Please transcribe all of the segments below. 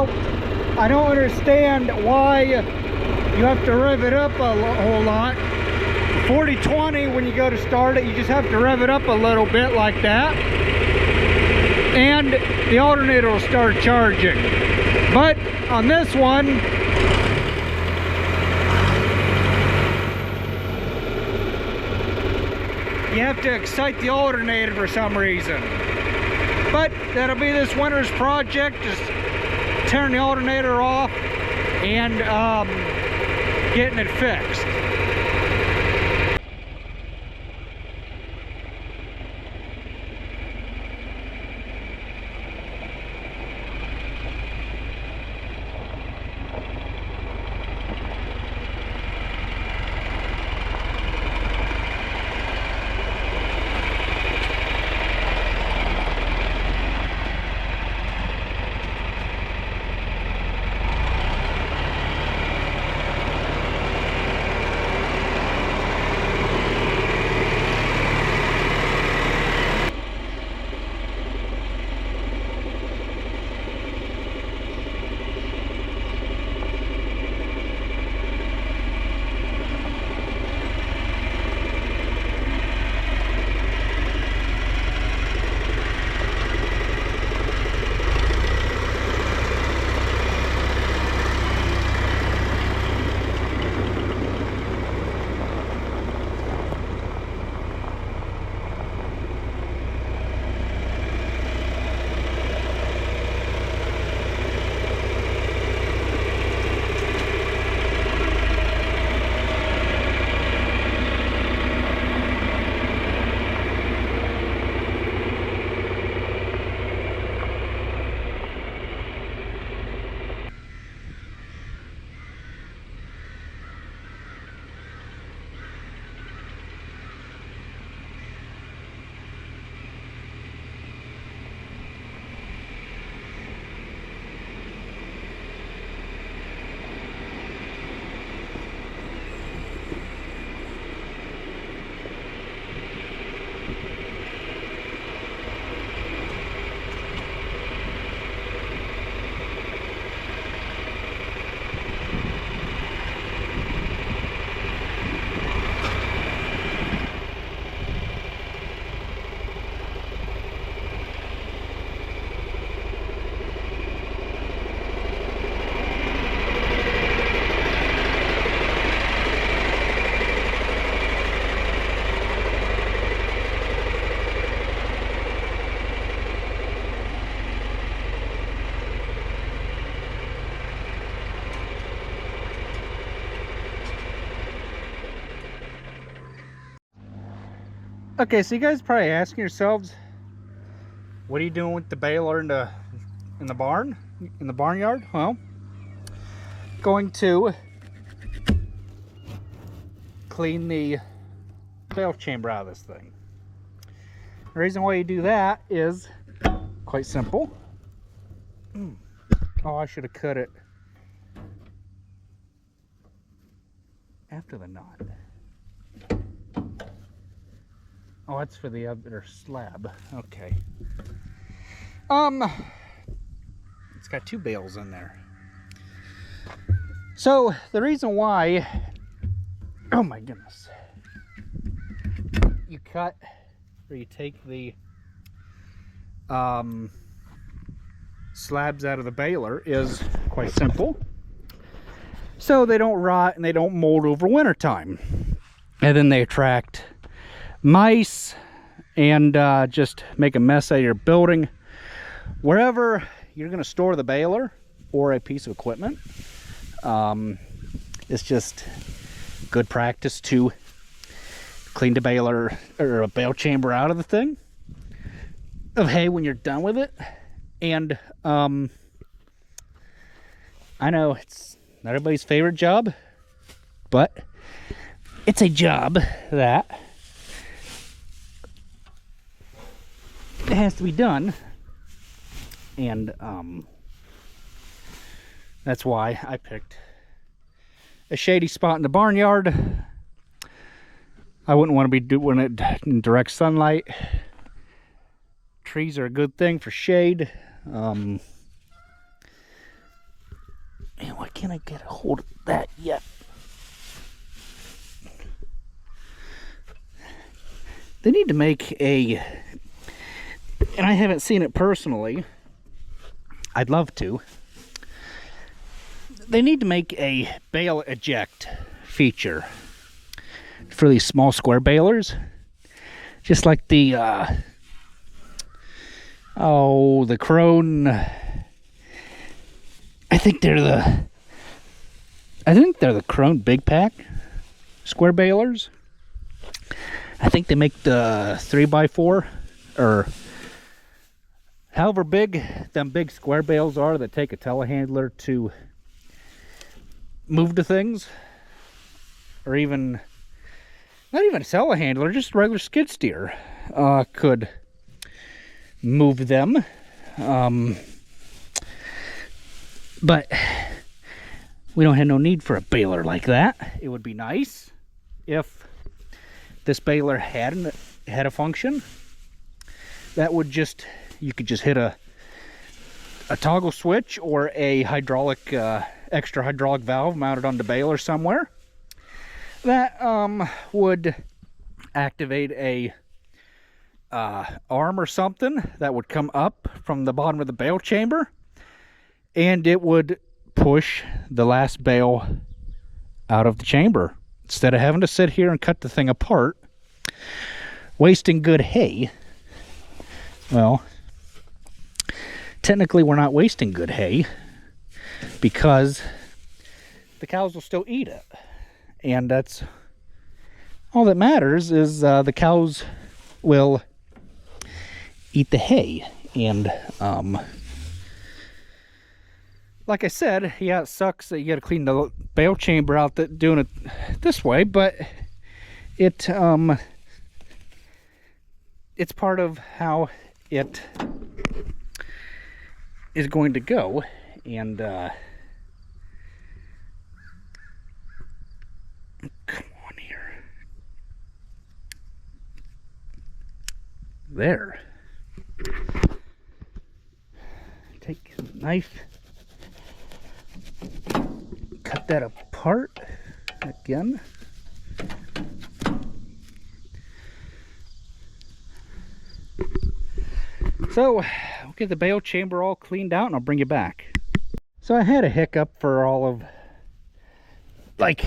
Now, I don't understand why you have to rev it up a whole lot. 4020, when you go to start it, you just have to rev it up a little bit like that, and the alternator will start charging. But on this one, you have to excite the alternator for some reason. But that'll be this winter's project, just turn the alternator off and getting it fixed. Okay, so you guys are probably asking yourselves, what are you doing with the baler in the barn, in the barnyard? Well, going to clean the bale chamber out of this thing. The reason why you do that is quite simple. Oh, I should have cut it after the knot. Oh, that's for the other slab. Okay. It's got two bales in there. So the reason why, oh my goodness, you cut or you take the slabs out of the baler is quite simple. So they don't rot and they don't mold over winter time. And then they attract mice and just make a mess out of your building. Wherever you're going to store the baler or a piece of equipment, it's just good practice to clean the baler or a bale chamber out of the thing of hay when you're done with it. And I know it's not everybody's favorite job, but it's a job that it has to be done. And that's why I picked a shady spot in the barnyard. I wouldn't want to be doing it in direct sunlight. Trees are a good thing for shade. Man, why can't I get a hold of that yet? They need to make a, and I haven't seen it personally, I'd love to. They need to make a bale eject feature for these small square balers. Just like the, the Krone, I think they're the Krone Big Pack square balers. I think they make the 3x4, or however big them big square bales are that take a telehandler to move the things, or even not even a telehandler, just a regular skid steer could move them. But we don't have no need for a baler like that. It would be nice if this baler had a function that would just, you could just hit a toggle switch or a hydraulic extra hydraulic valve mounted on the baler somewhere that would activate a arm or something that would come up from the bottom of the bale chamber, and it would push the last bale out of the chamber. Instead of having to sit here and cut the thing apart, wasting good hay. Well, technically we're not wasting good hay because the cows will still eat it. And that's all that matters, is the cows will eat the hay. And like I said, yeah, it sucks that you got to clean the bale chamber out doing it this way, but it's part of how it is going to go. And come on here. There. Take a knife. Cut that apart again. So we'll get the bale chamber all cleaned out and I'll bring you back. So I had a hiccup for all of like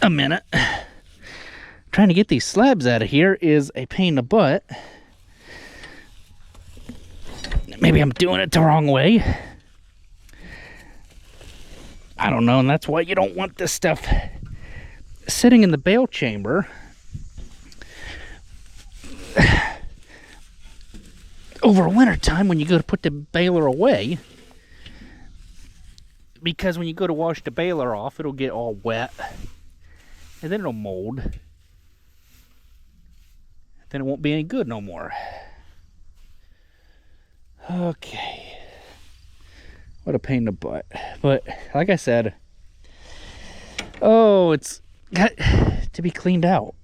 a minute. Trying to get these slabs out of here is a pain in the butt. Maybe I'm doing it the wrong way. I don't know, and that's why you don't want this stuff sitting in the bale chamber over winter time when you go to put the baler away, because when you go to wash the baler off, it'll get all wet and then it'll mold. Then it won't be any good no more. Okay. What a pain in the butt. But like I said, oh, it's got to be cleaned out.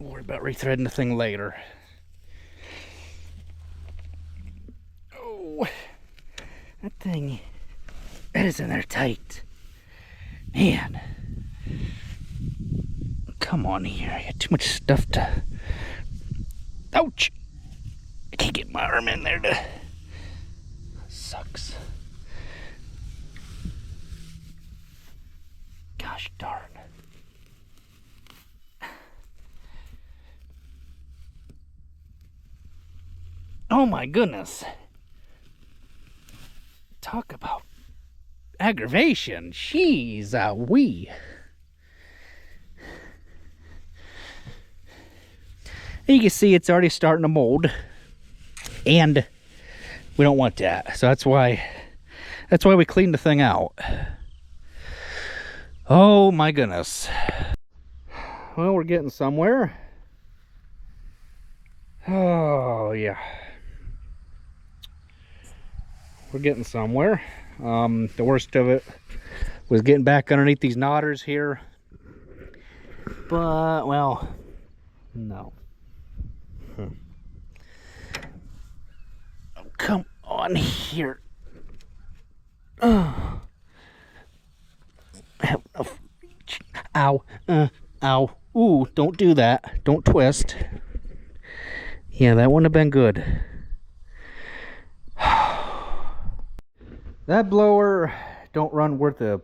We'll worry about rethreading the thing later. Oh, that thing, that is in there tight. Man. Come on here, I got too much stuff to... Ouch! I can't get my arm in there to... Sucks. Gosh darn. Oh my goodness. Talk about aggravation. Jeez, wee. You can see it's already starting to mold, and we don't want that. So that's why we cleaned the thing out. Oh my goodness. Well, we're getting somewhere. Oh yeah, we're getting somewhere. The worst of it was getting back underneath these knotters here, but well, No. Oh, come on here. Oh. Ow. Ow. Ooh, don't do that. Don't twist. Yeah, that wouldn't have been good. That blower don't run worth a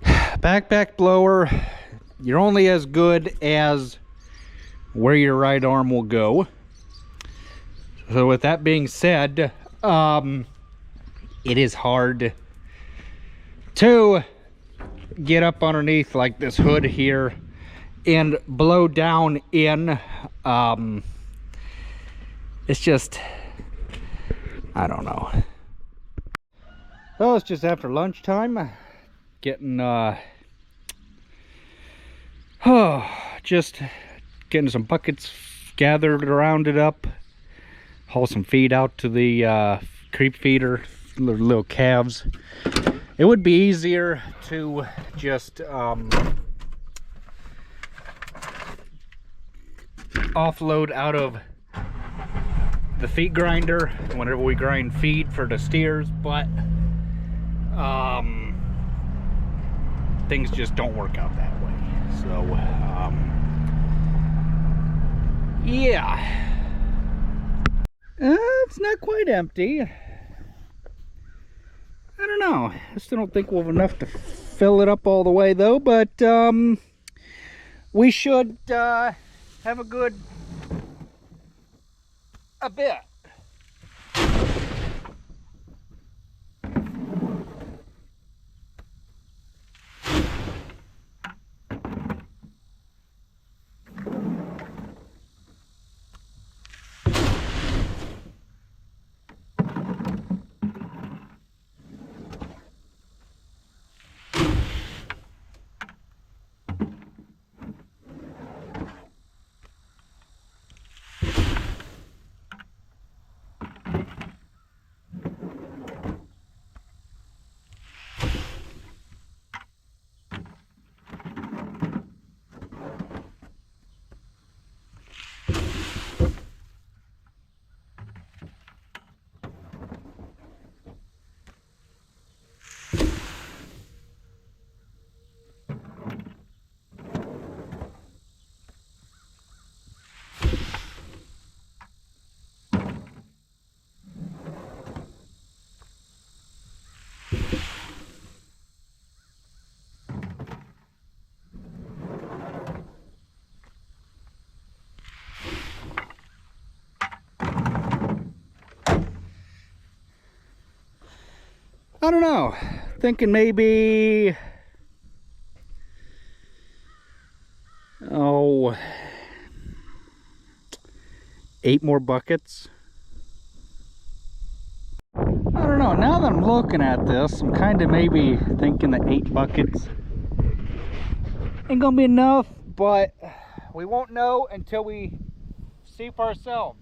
backpack blower. You're only as good as where your right arm will go. So with that being said, it is hard to get up underneath like this hood here and blow down in. It's just, I don't know. Well, it's just after lunchtime, getting just getting some buckets gathered, rounded up, haul some feed out to the creep feeder, little calves. It would be easier to just offload out of the feed grinder whenever we grind feed for the steers, but things just don't work out that way. So yeah, it's not quite empty. I don't know, I still don't think we'll have enough to fill it up all the way though, but we should have a bit. I don't know, thinking maybe, 8 more buckets. I don't know, now that I'm looking at this, I'm kind of maybe thinking that 8 buckets ain't gonna be enough, but we won't know until we see for ourselves.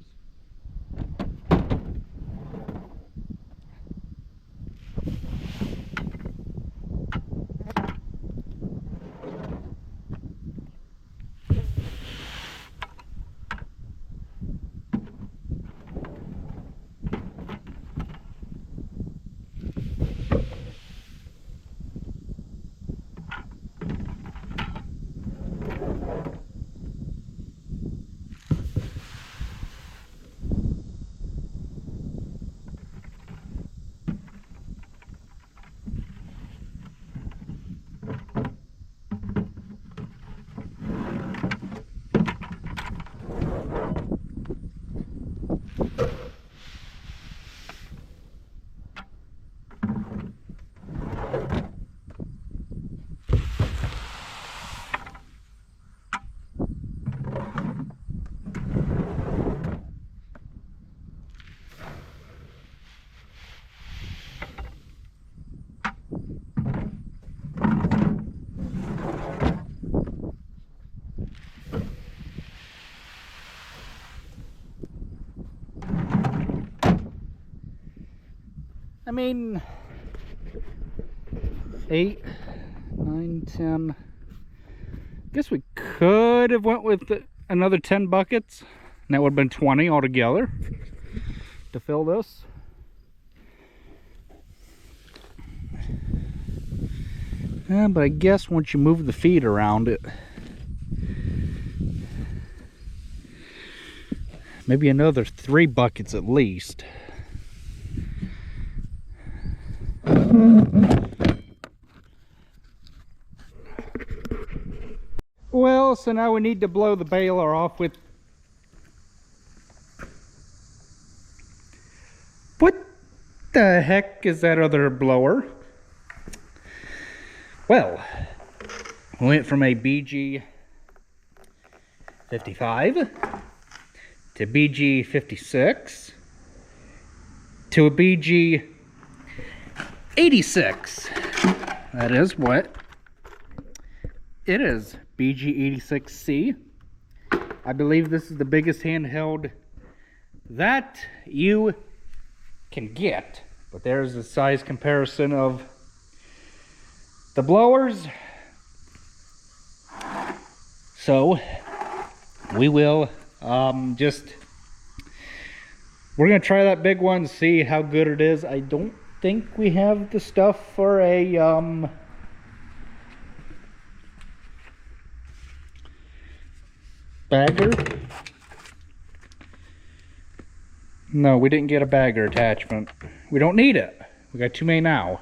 I mean, 8, 9, 10, Guess we could have went with another 10 buckets, and that would have been 20 altogether to fill this. Yeah, but I guess once you move the feet around it, maybe another 3 buckets at least. Well, so now we need to blow the baler off with... What the heck is that other blower? Well, we went from a BG 55 to BG 56 to a BG 86. That is what it is. BG 86C. I believe this is the biggest handheld that you can get. But there's the size comparison of the blowers. So we will we're gonna try that big one, see how good it is. I don't think we have the stuff for a bagger. No, we didn't get a bagger attachment. We don't need it. We got too many now.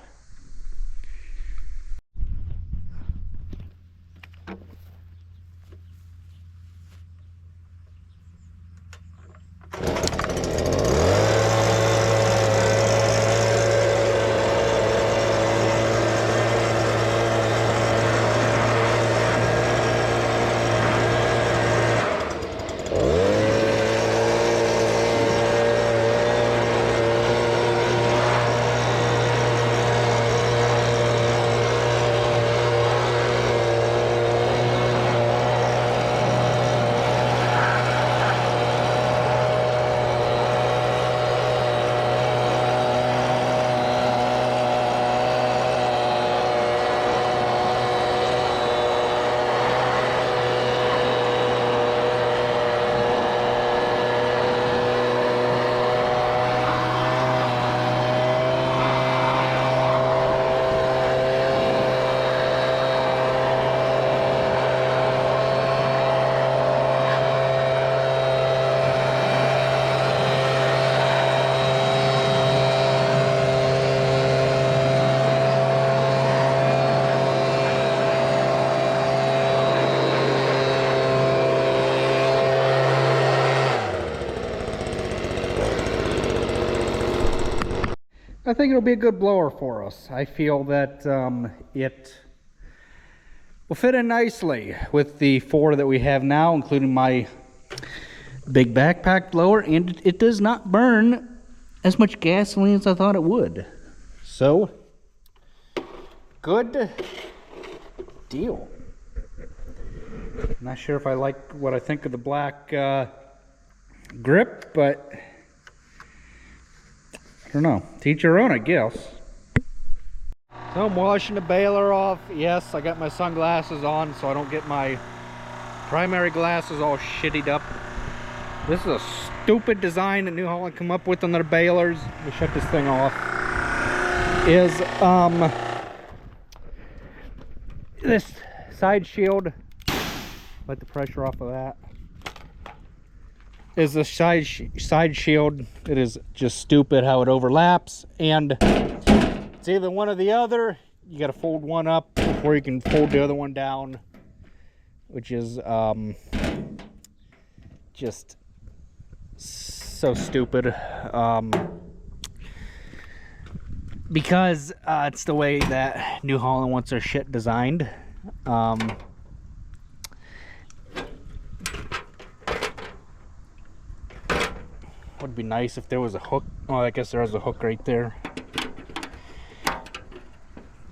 I think it'll be a good blower for us. I feel that it will fit in nicely with the 4 that we have now, including my big backpack blower, and it does not burn as much gasoline as I thought it would. So, good deal. Not sure if I like what I think of the black grip, but I don't know. To each your own, I guess. So I'm washing the baler off. Yes, I got my sunglasses on so I don't get my primary glasses all shittied up. This is a stupid design that New Holland come up with on their balers. Let me shut this thing off. Is this side shield, let the pressure off of that, is the side shield. It is just stupid how it overlaps, and it's either one or the other. You got to fold one up before you can fold the other one down, which is just so stupid, because it's the way that New Holland wants their shit designed. Would be nice if there was a hook. Oh, I guess there is a hook right there.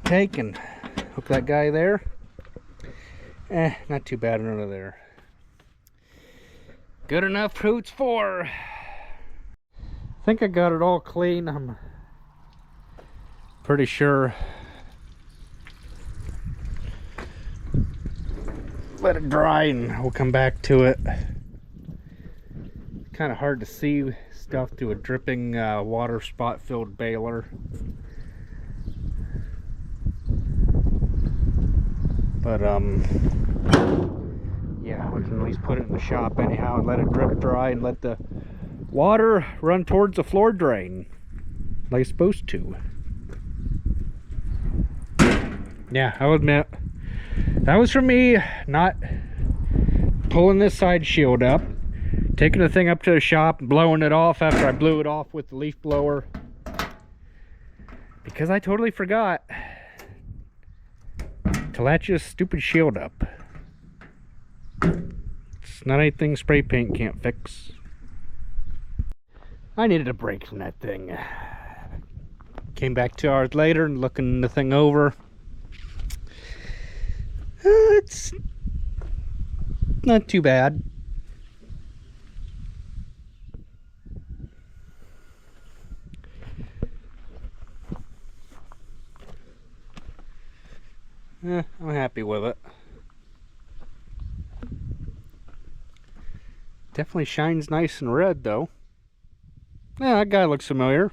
Take and hook that guy there. Not too bad under there. Good enough for Hoots 4. I think I got it all clean. I'm pretty sure let it dry and we'll come back to it. Kind of hard to see stuff through a dripping water spot filled baler. But yeah, we can at least put it in the shop anyhow and let it drip dry and let the water run towards the floor drain like it's supposed to. Yeah, I'll admit that was for me not pulling this side shield up, taking the thing up to the shop and blowing it off after I blew it off with the leaf blower, because I totally forgot to latch this stupid shield up. It's not anything spray paint can't fix. I needed a break from that thing. Came back 2 hours later and looking the thing over. It's not too bad. I'm happy with it. Definitely shines nice and red though. Yeah, that guy looks familiar.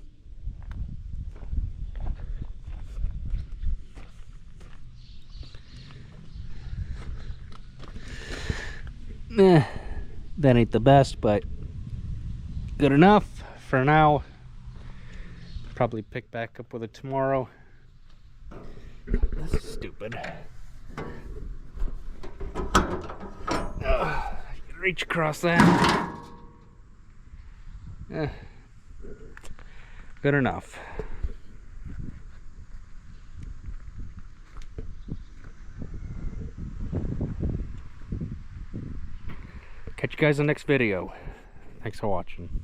That ain't the best, but good enough for now. Probably pick back up with it tomorrow. This is stupid. Reach across that. Good enough. Catch you guys in the next video. Thanks for watching.